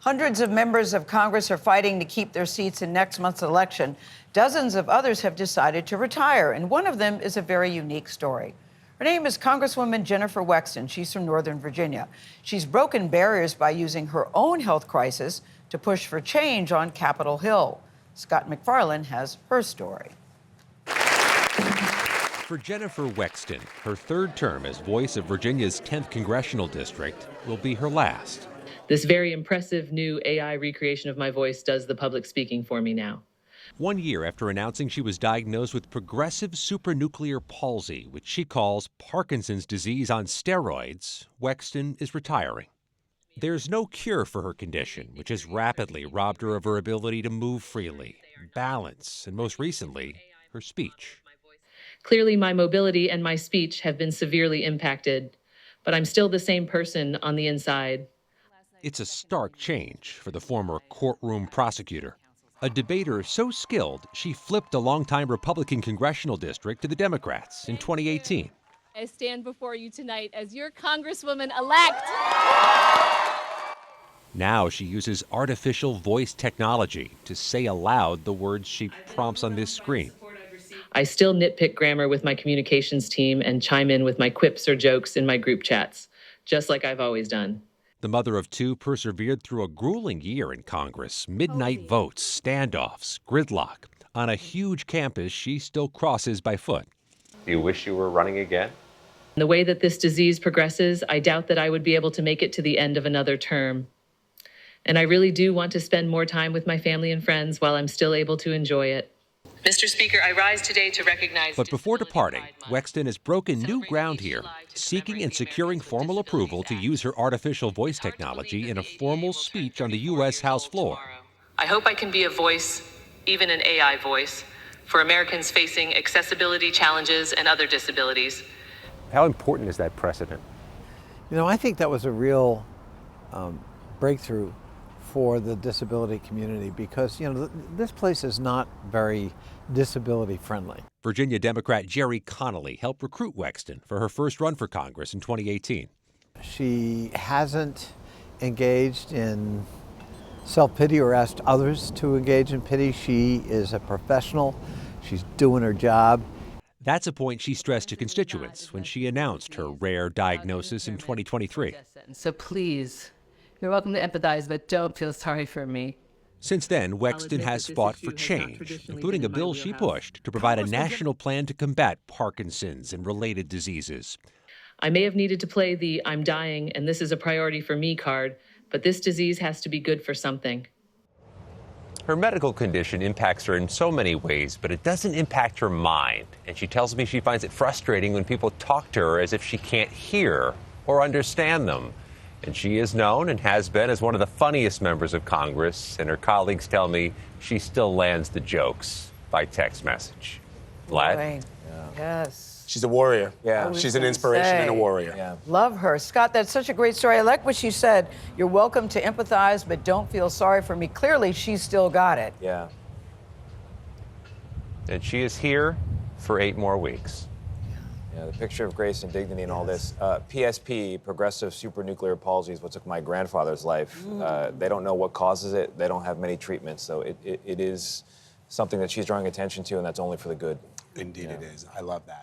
Hundreds of members of Congress are fighting to keep their seats in next month's election. Dozens of others have decided to retire, and one of them is a very unique story. Her name is Congresswoman Jennifer Wexton. She's from Northern Virginia. She's broken barriers by using her own health crisis to push for change on Capitol Hill. Scott McFarland has her story. For Jennifer Wexton, her third term as voice of Virginia's 10th congressional district will be her last. This very impressive new AI recreation of my voice does the public speaking for me now. 1 year after announcing she was diagnosed with progressive supranuclear palsy, which she calls Parkinson's disease on steroids, Wexton is retiring. There's no cure for her condition, which has rapidly robbed her of her ability to move freely, balance, and most recently, her speech. Clearly, my mobility and my speech have been severely impacted, but I'm still the same person on the inside. It's a stark change for the former courtroom prosecutor, a debater so skilled she flipped a longtime Republican congressional district to the Democrats in 2018. I stand before you tonight as your Congresswoman-elect. Now she uses artificial voice technology to say aloud the words she prompts on this screen. I still nitpick grammar with my communications team and chime in with my quips or jokes in my group chats, just like I've always done. The mother of two persevered through a grueling year in Congress, midnight votes, standoffs, gridlock. On a huge campus, she still crosses by foot. Do you wish you were running again? The way that this disease progresses, I doubt that I would be able to make it to the end of another term. And I really do want to spend more time with my family and friends while I'm still able to enjoy it. Mr. Speaker, I rise today to recognize... But before departing, Wexton has broken new ground here, seeking and securing formal approval to use her artificial voice technology in a formal speech on the U.S. House floor. I hope I can be a voice, even an AI voice, for Americans facing accessibility challenges and other disabilities. How important is that precedent? You know, I think that was a real breakthrough for the disability community because, you know, this place is not very disability friendly. Virginia Democrat Jerry Connolly helped recruit Wexton for her first run for Congress in 2018. She hasn't engaged in self-pity or asked others to engage in pity. She is a professional. She's doing her job. That's a point she stressed to constituents when she announced her rare diagnosis in 2023. So please, you're welcome to empathize, but don't feel sorry for me. Since then, Wexton has fought for change, including a bill she pushed to provide a national plan to combat Parkinson's and related diseases. I may have needed to play the "I'm dying and this is a priority for me" card, but this disease has to be good for something. Her medical condition impacts her in so many ways, but it doesn't impact her mind. And she tells me she finds it frustrating when people talk to her as if she can't hear or understand them. And she is known and has been as one of the funniest members of Congress, and her colleagues tell me she still lands the jokes by text message. Vlad? Right. Yes. She's a warrior. Yeah, she's an inspiration and a warrior. Yeah. Love her. Scott, that's such a great story. I like what she said. You're welcome to empathize, but don't feel sorry for me. Clearly, she's still got it. Yeah. And she is here for 8 more weeks. Yeah, the picture of grace and dignity and all this. PSP, progressive supranuclear palsy, is what took my grandfather's life. They don't know what causes it. They don't have many treatments. So it is something that she's drawing attention to, and that's only for the good. Indeed it is. I love that.